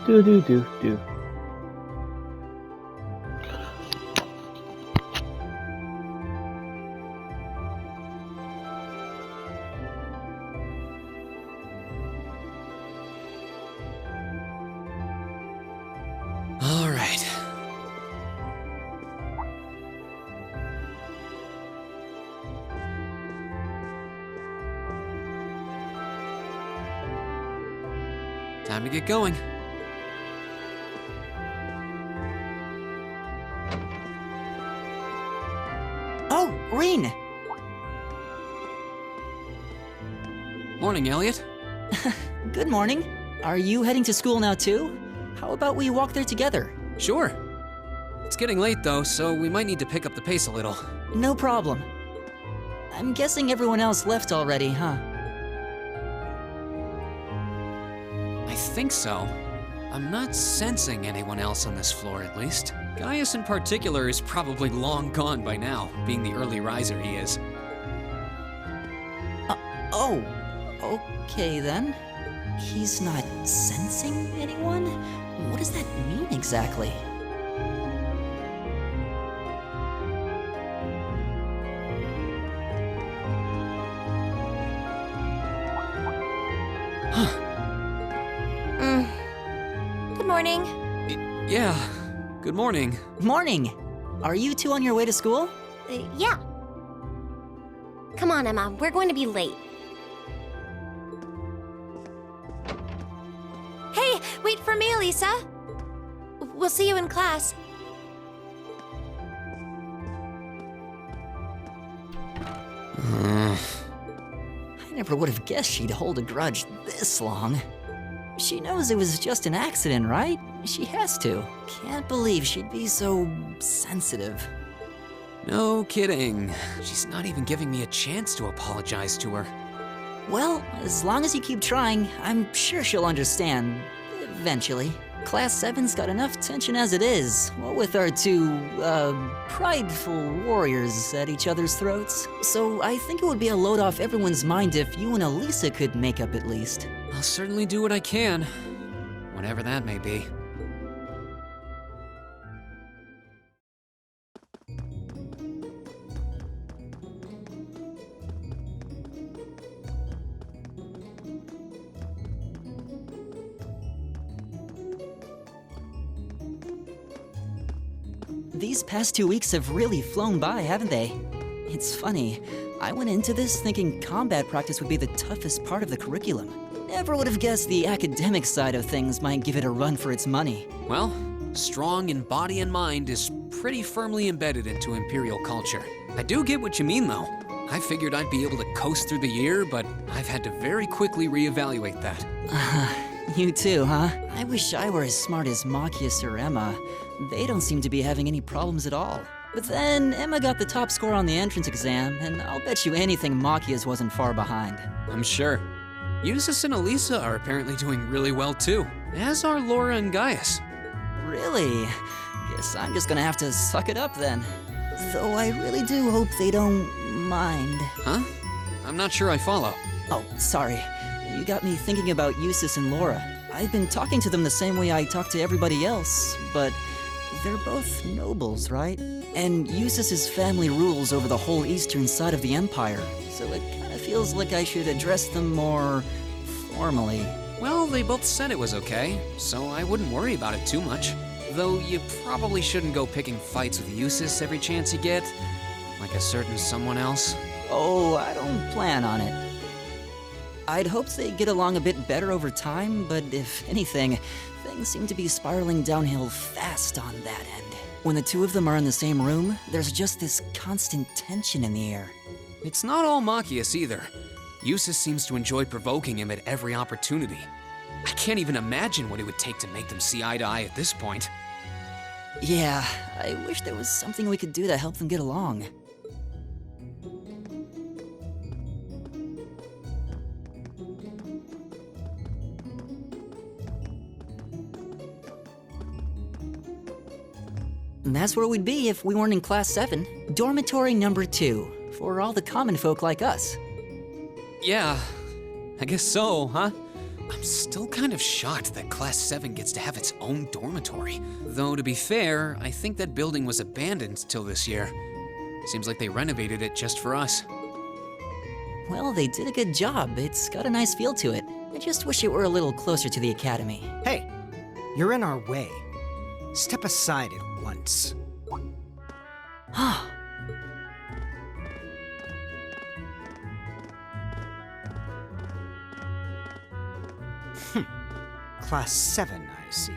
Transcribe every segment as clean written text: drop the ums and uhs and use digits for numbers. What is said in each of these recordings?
Do do do do. All right. Time to get going. Oh, Reen! Morning, Elliot. Good morning. Are you heading to school now too? How about we walk there together? Sure. It's getting late though, so we might need to pick up the pace a little. No problem. I'm guessing everyone else left already, huh? I think so. I'm not sensing anyone else on this floor, at least. Gaius in particular is probably long gone by now, being the early riser he is. Oh, okay then. He's not sensing anyone? What does that mean exactly? Good morning. Yeah, good morning. Morning! Are you two on your way to school? Yeah. Come on, Emma. We're going to be late. Hey, wait for me, Lisa. We'll see you in class. I never would have guessed she'd hold a grudge this long. She knows it was just an accident, right? She has to. Can't believe she'd be so sensitive. No kidding. She's not even giving me a chance to apologize to her. Well, as long as you keep trying, I'm sure she'll understand. Eventually. Class 7's got enough tension as it is, what with our two, prideful warriors at each other's throats. So I think it would be a load off everyone's mind if you and Elisa could make up at least. I'll certainly do what I can, whatever that may be. These past 2 weeks have really flown by, haven't they? It's funny, I went into this thinking combat practice would be the toughest part of the curriculum. Never would have guessed the academic side of things might give it a run for its money. Well, strong in body and mind is pretty firmly embedded into Imperial culture. I do get what you mean, though. I figured I'd be able to coast through the year, but I've had to very quickly reevaluate that. You too, huh? I wish I were as smart as Machias or Emma. They don't seem to be having any problems at all. But then Emma got the top score on the entrance exam, and I'll bet you anything Machias wasn't far behind. I'm sure. Eustace and Elisa are apparently doing really well too, as are Laura and Gaius. Really? Guess I'm just gonna have to suck it up then. Though I really do hope they don't mind. Huh? I'm not sure I follow. Oh, sorry. You got me thinking about Eustace and Laura. I've been talking to them the same way I talk to everybody else, but they're both nobles, right? And Eustace's family rules over the whole eastern side of the Empire, so it kind of feels like I should address them more formally. Well, they both said it was okay, so I wouldn't worry about it too much. Though you probably shouldn't go picking fights with Eustace every chance you get, like a certain someone else. Oh, I don't plan on it. I'd hoped they'd get along a bit better over time, but if anything, things seem to be spiraling downhill fast on that end. When the two of them are in the same room, there's just this constant tension in the air. It's not all Machias either. Eustace seems to enjoy provoking him at every opportunity. I can't even imagine what it would take to make them see eye to eye at this point. Yeah, I wish there was something we could do to help them get along. And that's where we'd be if we weren't in Class 7. Dormitory number 2, for all the common folk like us. Yeah, I guess so, huh? I'm still kind of shocked that Class 7 gets to have its own dormitory. Though, to be fair, I think that building was abandoned till this year. Seems like they renovated it just for us. Well, they did a good job. It's got a nice feel to it. I just wish it were a little closer to the academy. Hey, you're in our way. Step aside at once. Class 7, I see.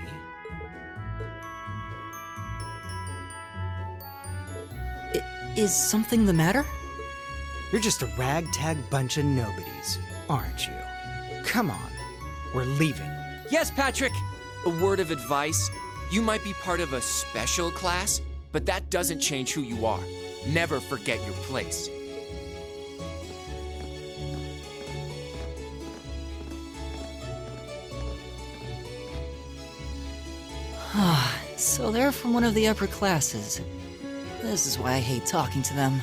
Is something the matter? You're just a ragtag bunch of nobodies, aren't you? Come on, we're leaving. Yes, Patrick! A word of advice. You might be part of a special class, but that doesn't change who you are. Never forget your place. So they're from one of the upper classes. This is why I hate talking to them.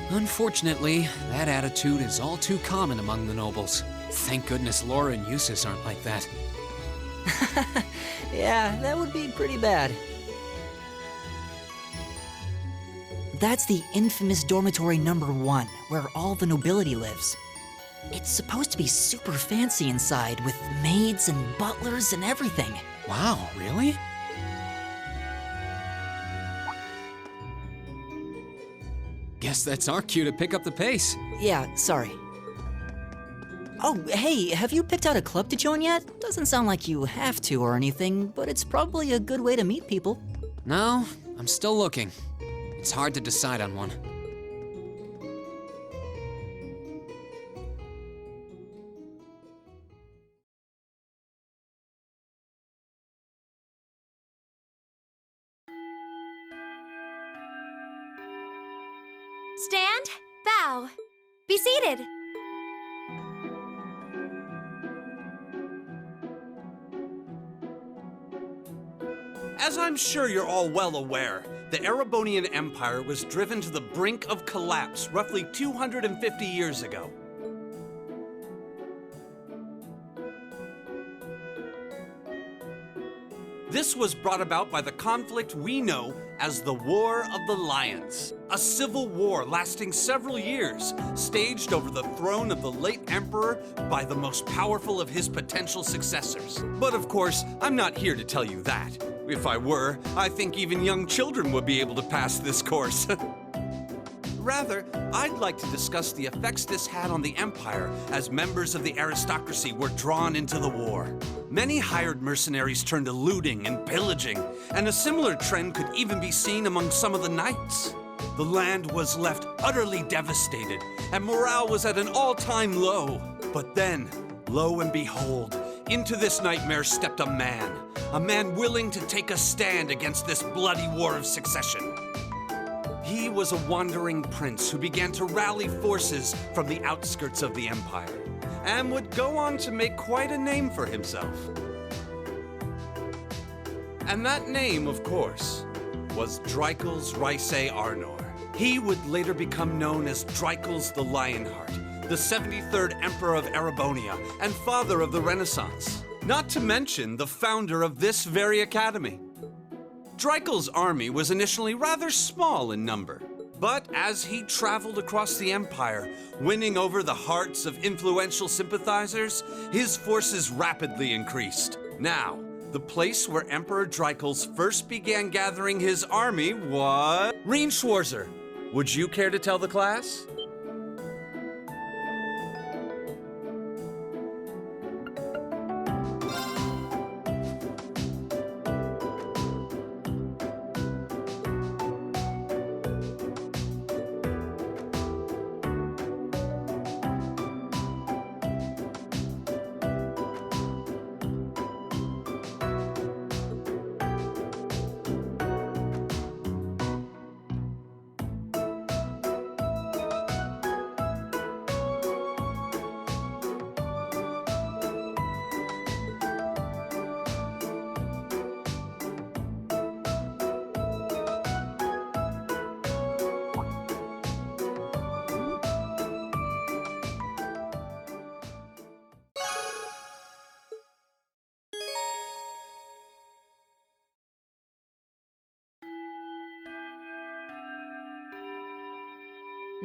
Unfortunately, that attitude is all too common among the nobles. Thank goodness Laura and Eustace aren't like that. Yeah, that would be pretty bad. That's the infamous dormitory number 1, where all the nobility lives. It's supposed to be super fancy inside, with maids and butlers and everything. Wow, really? Guess that's our cue to pick up the pace. Yeah, sorry. Oh, hey, have you picked out a club to join yet? Doesn't sound like you have to or anything, but it's probably a good way to meet people. No, I'm still looking. It's hard to decide on one. Stand, bow, be seated. As I'm sure you're all well aware, the Erebonian Empire was driven to the brink of collapse roughly 250 years ago. This was brought about by the conflict we know as the War of the Lions, a civil war lasting several years, staged over the throne of the late emperor by the most powerful of his potential successors. But of course, I'm not here to tell you that. If I were, I think even young children would be able to pass this course. Rather, I'd like to discuss the effects this had on the Empire as members of the aristocracy were drawn into the war. Many hired mercenaries turned to looting and pillaging, and a similar trend could even be seen among some of the knights. The land was left utterly devastated, and morale was at an all-time low. But then, lo and behold, into this nightmare stepped a man willing to take a stand against this bloody war of succession. He was a wandering prince who began to rally forces from the outskirts of the Empire, and would go on to make quite a name for himself. And that name, of course, was Drycles Rhysei Arnor. He would later become known as Drycles the Lionheart, the 73rd Emperor of Erebonia and father of the Renaissance, not to mention the founder of this very academy. Drycles' army was initially rather small in number, but as he traveled across the Empire, winning over the hearts of influential sympathizers, his forces rapidly increased. Now, the place where Emperor Drycles first began gathering his army was Rien Schwarzer. Would you care to tell the class?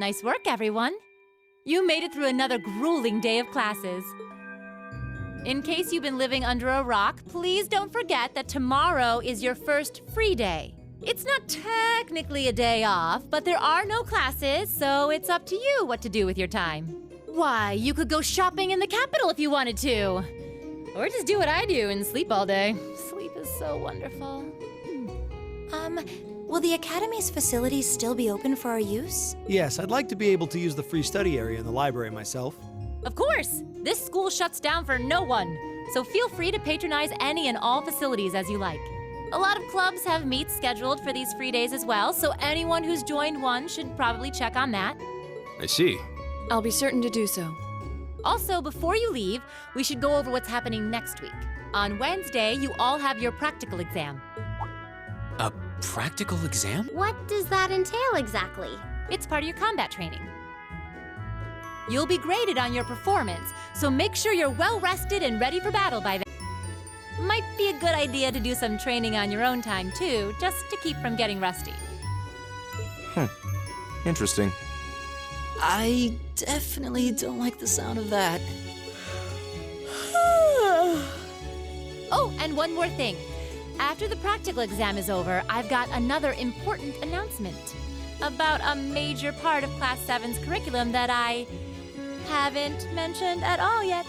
Nice work, everyone. You made it through another grueling day of classes. In case you've been living under a rock, please don't forget that tomorrow is your first free day. It's not technically a day off, but there are no classes, so it's up to you what to do with your time. Why, you could go shopping in the capital if you wanted to. Or just do what I do and sleep all day. Sleep is so wonderful. Will the Academy's facilities still be open for our use? Yes, I'd like to be able to use the free study area in the library myself. Of course! This school shuts down for no one, so feel free to patronize any and all facilities as you like. A lot of clubs have meets scheduled for these free days as well, so anyone who's joined one should probably check on that. I see. I'll be certain to do so. Also, before you leave, we should go over what's happening next week. On Wednesday, you all have your practical exam. A practical exam? What does that entail exactly? It's part of your combat training. You'll be graded on your performance, so make sure you're well rested and ready for battle by then. Might be a good idea to do some training on your own time, too, just to keep from getting rusty. Interesting. I definitely don't like the sound of that. Oh, and one more thing. After the practical exam is over, I've got another important announcement about a major part of Class 7's curriculum that I haven't mentioned at all yet.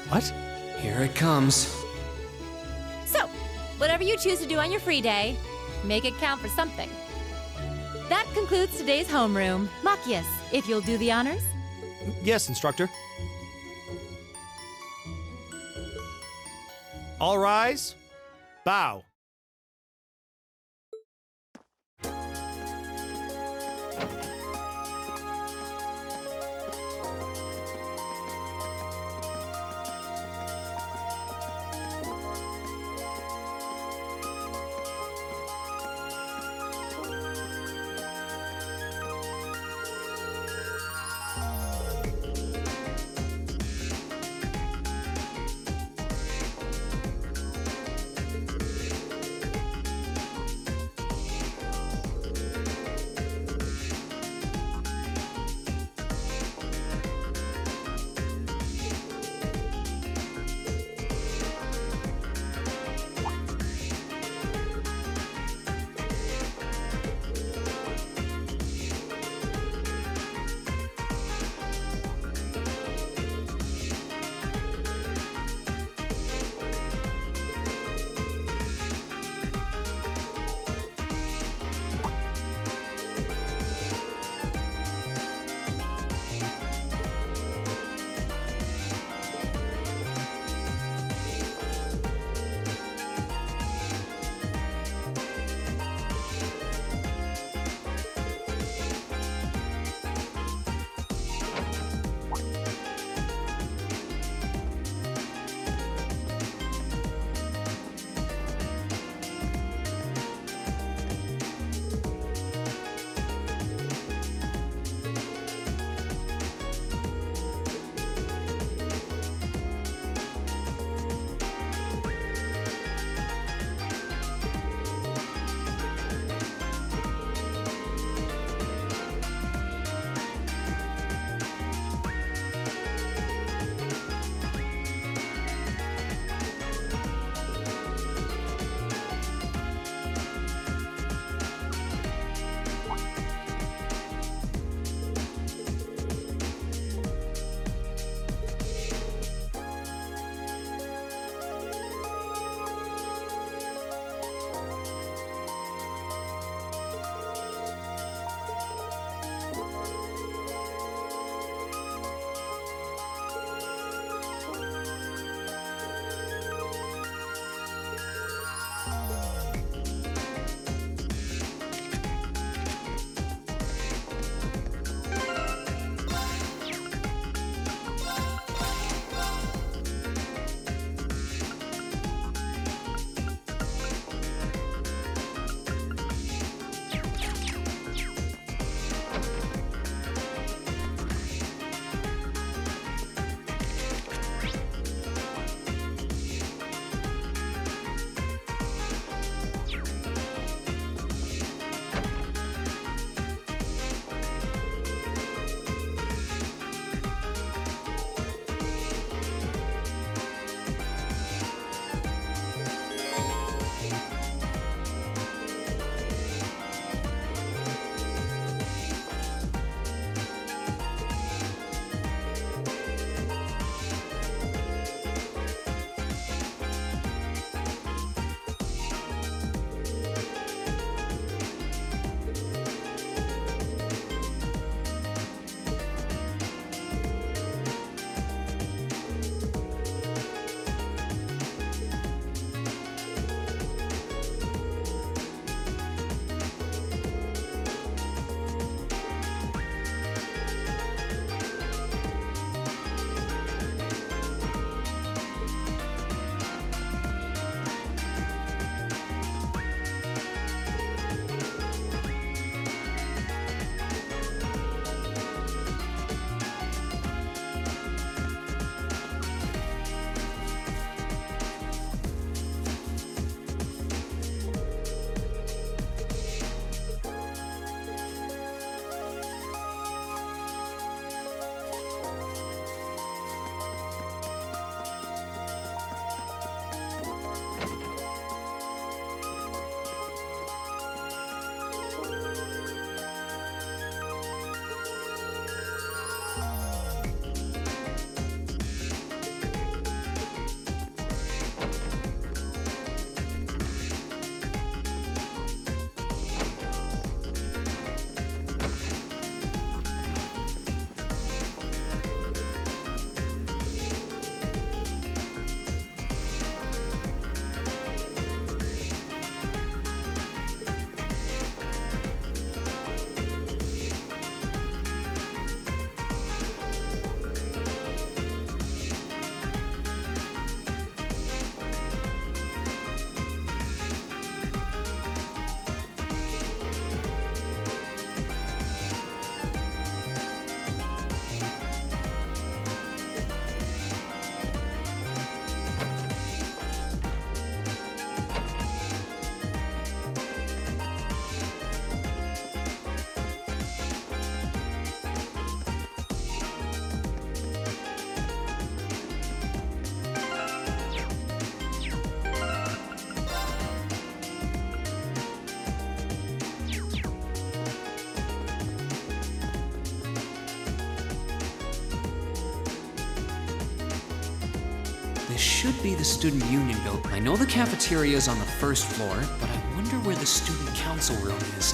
What? Here it comes. So, whatever you choose to do on your free day, make it count for something. That concludes today's homeroom. Machias, if you'll do the honors. Yes, instructor. All rise. Bow. this should be the student union building. I know the cafeteria is on the first floor, but I wonder where the student council room is.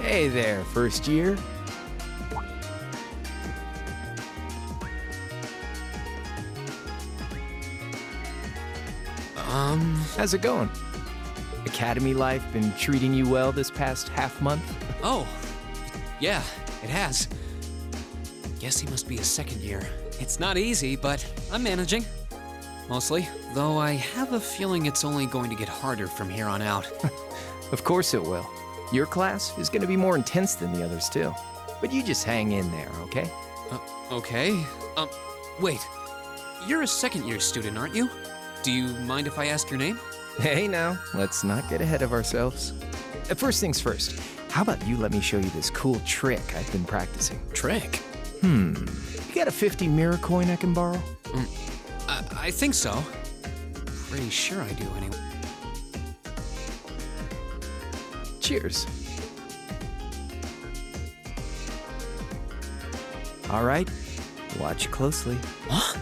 Hey there, first year. How's it going? Academy life been treating you well this past half month? Oh, yeah, it has. Guess he must be a second year. It's not easy, but I'm managing. Mostly, though I have a feeling it's only going to get harder from here on out. Of course it will. Your class is gonna be more intense than the others too. But you just hang in there, okay? Okay. Wait. You're a second year student, aren't you? Do you mind if I ask your name? Hey now, let's not get ahead of ourselves. First things first, how about you let me show you this cool trick I've been practicing? Trick? You got a 50 mirror coin I can borrow? I think so. Pretty sure I do anyway. Cheers. All right, watch closely. What?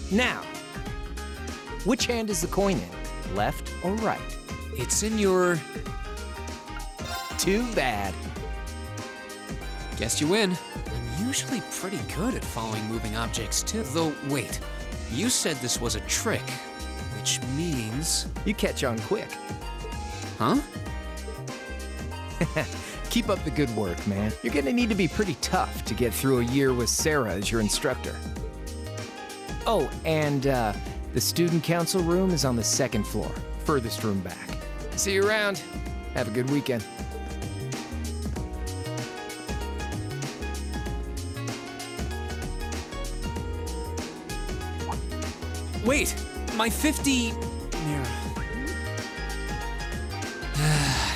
Now, which hand is the coin in? Left or right? It's in your... Too bad. Guess you win. I'm usually pretty good at following moving objects too. Though, wait. You said this was a trick, which means... You catch on quick. Huh? Keep up the good work, man. You're gonna need to be pretty tough to get through a year with Sarah as your instructor. Oh, and the student council room is on the second floor, furthest room back. See you around. Have a good weekend. Wait! My 50... mirror.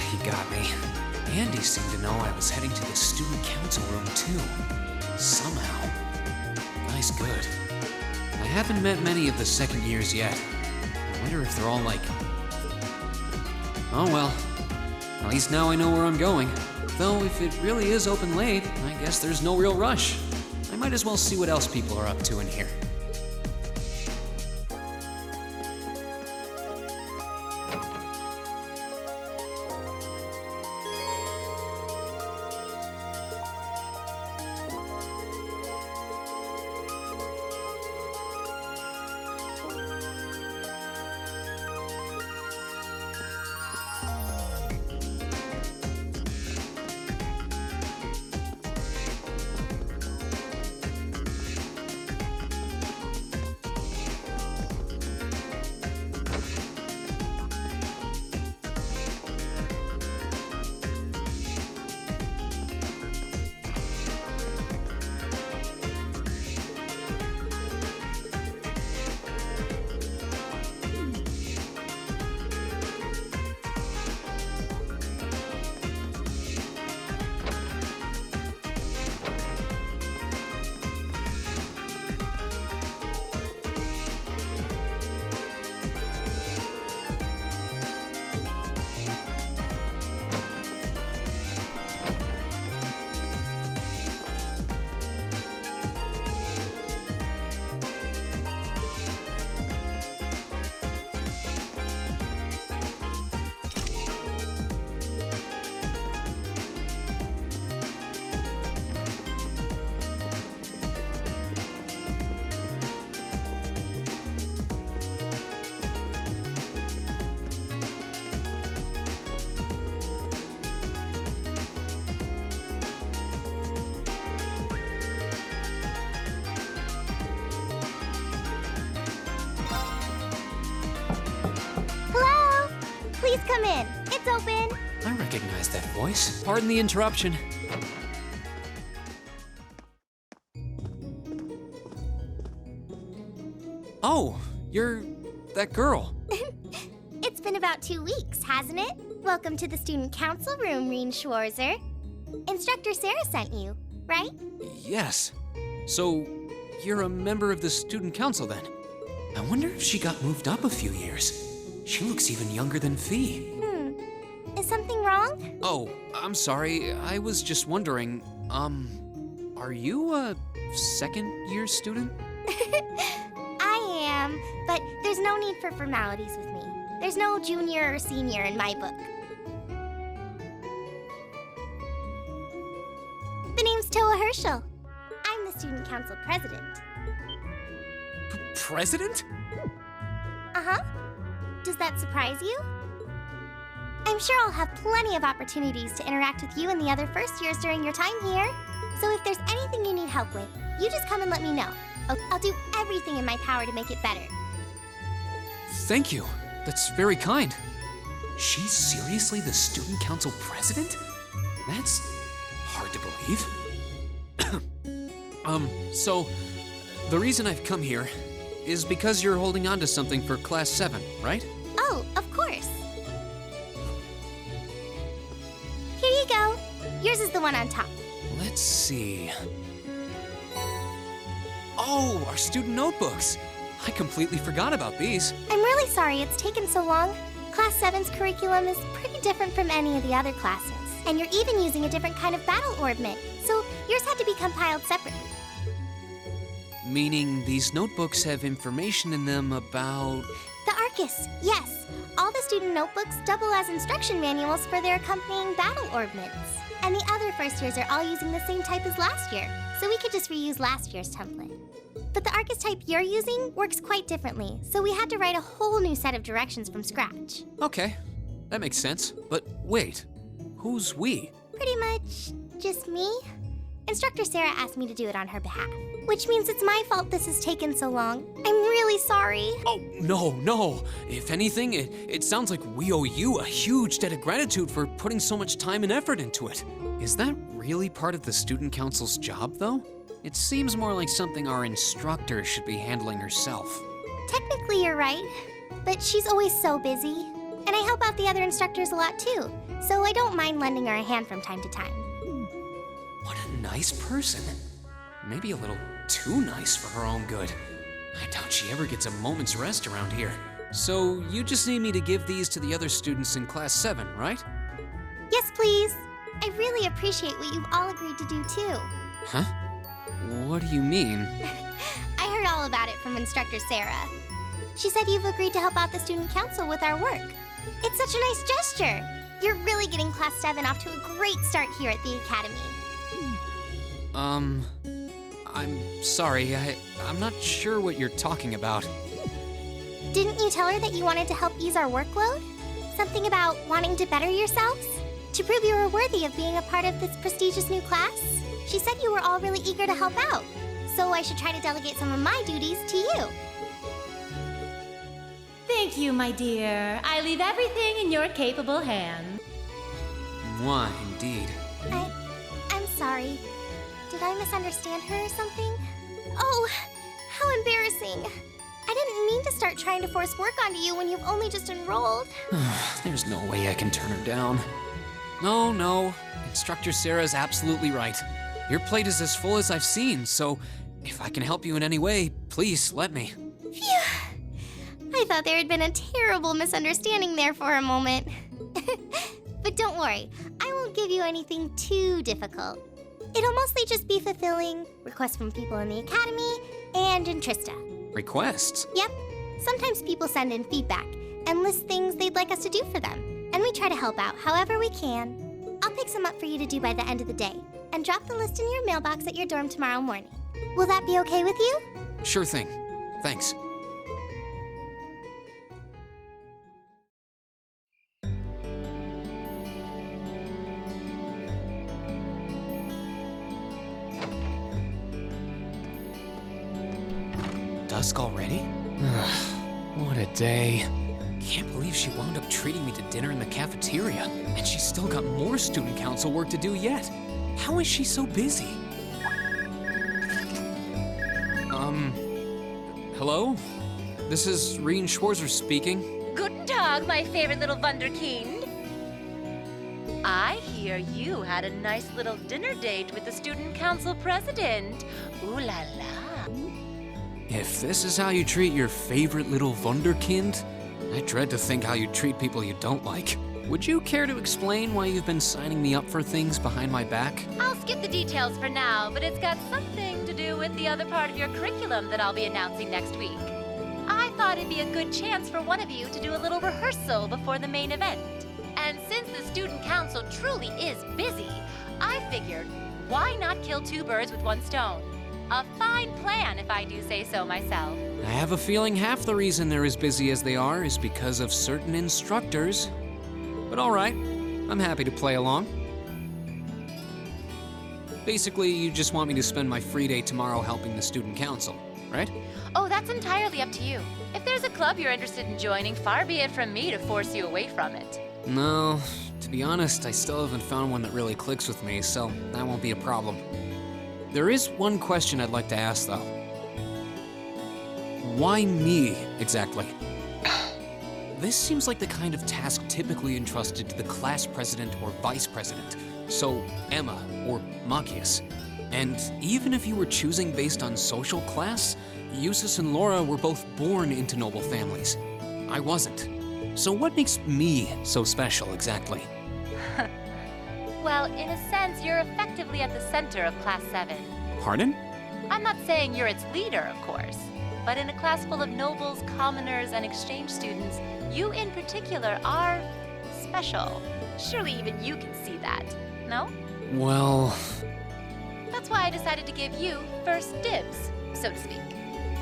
He got me. Andy seemed to know I was heading to the student council room too. Somehow. Nice good. I haven't met many of the second years yet. I wonder if they're all like... Oh well. At least now I know where I'm going. Though if it really is open late, I guess there's no real rush. I might as well see what else people are up to in here. Please come in. It's open. I recognize that voice. Pardon the interruption. Oh, you're that girl. It's been about 2 weeks, hasn't it? Welcome to the student council room, Reen Schwarzer. Instructor Sarah sent you, right? Yes. So, you're a member of the student council then? I wonder if she got moved up a few years. She looks even younger than Fee. Is something wrong? Oh, I'm sorry. I was just wondering, are you a second-year student? I am, but there's no need for formalities with me. There's no junior or senior in my book. The name's Toa Herschel. I'm the student council president. President? Uh-huh. Does that surprise you? I'm sure I'll have plenty of opportunities to interact with you and the other first years during your time here. So if there's anything you need help with, you just come and let me know. I'll do everything in my power to make it better. Thank you. That's very kind. She's seriously the student council president? That's hard to believe. So the reason I've come here is because you're holding on to something for Class 7, right? Oh, of course. Here you go. Yours is the one on top. Let's see. Oh, our student notebooks. I completely forgot about these. I'm really sorry it's taken so long. Class 7's curriculum is pretty different from any of the other classes. And you're even using a different kind of battle orbment, so yours had to be compiled separately. Meaning these notebooks have information in them about... The Arcus, yes. All the student notebooks double as instruction manuals for their accompanying battle orbments. And the other first years are all using the same type as last year, so we could just reuse last year's template. But the Arcus type you're using works quite differently, so we had to write a whole new set of directions from scratch. Okay, that makes sense. But wait, who's we? Pretty much just me. Instructor Sarah asked me to do it on her behalf, which means it's my fault this has taken so long. I'm really sorry. Oh, no. If anything, it sounds like we owe you a huge debt of gratitude for putting so much time and effort into it. Is that really part of the student council's job, though? It seems more like something our instructor should be handling herself. Technically, you're right, but she's always so busy. And I help out the other instructors a lot, too, so I don't mind lending her a hand from time to time. What a nice person. Maybe a little too nice for her own good. I doubt she ever gets a moment's rest around here. So you just need me to give these to the other students in Class 7, right? Yes, please. I really appreciate what you've all agreed to do, too. Huh? What do you mean? I heard all about it from Instructor Sarah. She said you've agreed to help out the student council with our work. It's such a nice gesture. You're really getting Class 7 off to a great start here at the Academy. I'm sorry, I'm not sure what you're talking about. Didn't you tell her that you wanted to help ease our workload? Something about wanting to better yourselves? To prove you were worthy of being a part of this prestigious new class? She said you were all really eager to help out, so I should try to delegate some of my duties to you. Thank you, my dear. I leave everything in your capable hands. Mwah, indeed. I'm sorry. Did I misunderstand her or something? Oh, how embarrassing. I didn't mean to start trying to force work onto you when you've only just enrolled. There's no way I can turn her down. No. Instructor Sarah's absolutely right. Your plate is as full as I've seen, so if I can help you in any way, please let me. Phew. I thought there had been a terrible misunderstanding there for a moment. But don't worry, I won't give you anything too difficult. It'll mostly just be fulfilling requests from people in the Academy and in Trista. Requests? Yep. Sometimes people send in feedback and list things they'd like us to do for them, and we try to help out however we can. I'll pick some up for you to do by the end of the day, and drop the list in your mailbox at your dorm tomorrow morning. Will that be okay with you? Sure thing. Thanks. Dusk already? What a day. Can't believe she wound up treating me to dinner in the cafeteria, and she's still got more student council work to do yet. How is she so busy? Hello? This is Rien Schwarzer speaking. Guten Tag, my favorite little Wunderkind. I hear you had a nice little dinner date with the student council president. Ooh la la. If this is how you treat your favorite little Wunderkind, I dread to think how you treat people you don't like. Would you care to explain why you've been signing me up for things behind my back? I'll skip the details for now, but it's got something to do with the other part of your curriculum that I'll be announcing next week. I thought it'd be a good chance for one of you to do a little rehearsal before the main event. And since the student council truly is busy, I figured, why not kill two birds with one stone? A fine plan, if I do say so myself. I have a feeling half the reason they're as busy as they are is because of certain instructors. But all right, I'm happy to play along. Basically, you just want me to spend my free day tomorrow helping the student council, right? Oh, that's entirely up to you. If there's a club you're interested in joining, far be it from me to force you away from it. No, to be honest, I still haven't found one that really clicks with me, so that won't be a problem. There is one question I'd like to ask, though. Why me, exactly? This seems like the kind of task typically entrusted to the class president or vice president, so Emma or Machias. And even if you were choosing based on social class, Eustace and Laura were both born into noble families. I wasn't. So what makes me so special, exactly? Well, in a sense, you're effectively at the center of Class 7. Pardon? I'm not saying you're its leader, of course, but in a class full of nobles, commoners, and exchange students, you in particular are special. Surely even you can see that, no? Well... That's why I decided to give you first dibs, so to speak.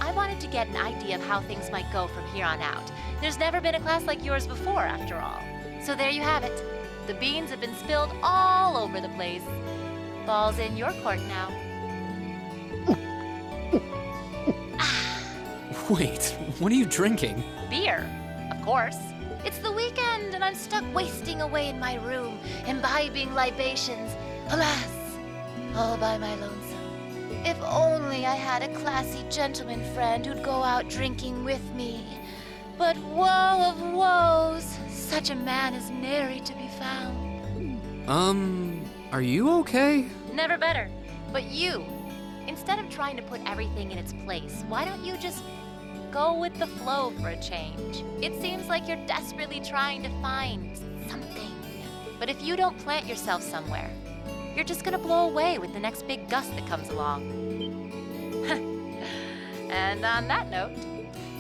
I wanted to get an idea of how things might go from here on out. There's never been a class like yours before, after all. So there you have it. The beans have been spilled all over the place. Ball's in your court now. Wait, what are you drinking? Beer, of course. It's the weekend and I'm stuck wasting away in my room, imbibing libations. Alas, all by my lonesome. If only I had a classy gentleman friend who'd go out drinking with me. But woe of woes, such a man is nary to be found. Are you okay? Never better. But you, instead of trying to put everything in its place, why don't you just go with the flow for a change? It seems like you're desperately trying to find something. But if you don't plant yourself somewhere, you're just gonna blow away with the next big gust that comes along. And on that note,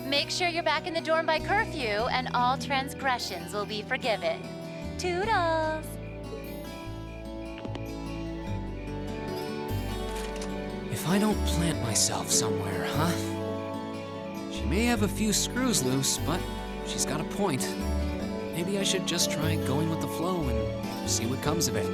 make sure you're back in the dorm by curfew and all transgressions will be forgiven. Toodles! If I don't plant myself somewhere, huh? She may have a few screws loose, but she's got a point. Maybe I should just try going with the flow and see what comes of it.